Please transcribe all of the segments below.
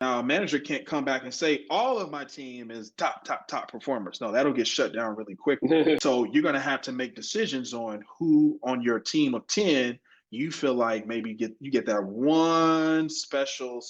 Now, a manager can't come back and say, all of my team is top performers. No, that'll get shut down really quickly. So you're going to have to make decisions on who on your team of 10 you feel like maybe you get that one special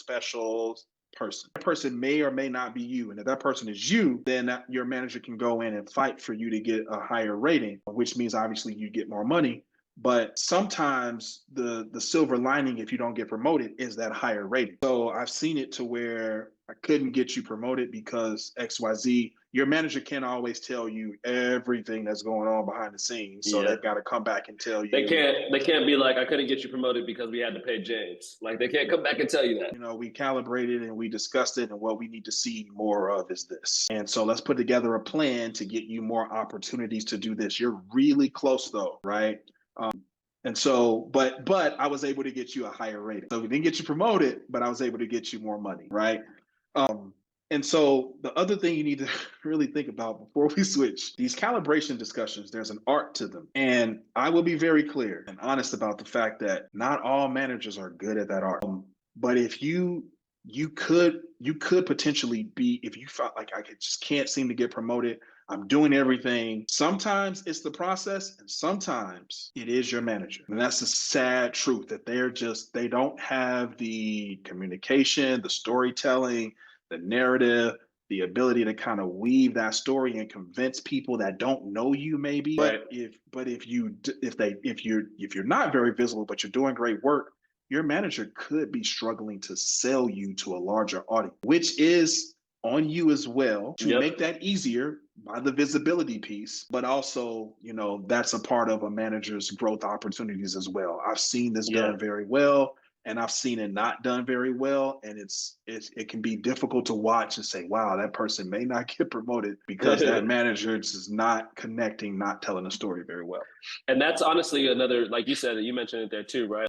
person. That person may or may not be you. And if that person is you, then your manager can go in and fight for you to get a higher rating, which means obviously you get more money. But sometimes the silver lining, if you don't get promoted, is that higher rating. So I've seen it to where I couldn't get you promoted because XYZ. Your manager can't always tell you everything that's going on behind the scenes. So they've got to come back and tell you. They can't be like, I couldn't get you promoted because we had to pay James. Like, they can't come back and tell you that. You know, we calibrated and we discussed it, and what we need to see more of is this. And so let's put together a plan to get you more opportunities to do this. You're really close though, right? And so, but I was able to get you a higher rating. So we didn't get you promoted, but I was able to get you more money, right? And so the other thing you need to really think about before we switch, these calibration discussions, there's an art to them. And I will be very clear and honest about the fact that not all managers are good at that art. But if you could potentially be, if you felt like I just can't seem to get promoted, I'm doing everything. Sometimes it's the process and sometimes it is your manager. And that's the sad truth, that they don't have the communication, the storytelling, the narrative, the ability to kind of weave that story and convince people that don't know you maybe. Right. But if you're not very visible, but you're doing great work, your manager could be struggling to sell you to a larger audience, which is on you as well to make that easier by the visibility piece. But also, you know, that's a part of a manager's growth opportunities as well. I've seen this done very well, and I've seen it not done very well. And it can be difficult to watch and say, wow, that person may not get promoted because that manager is not connecting, not telling the story very well. And that's honestly another, like you said, you mentioned it there too, right?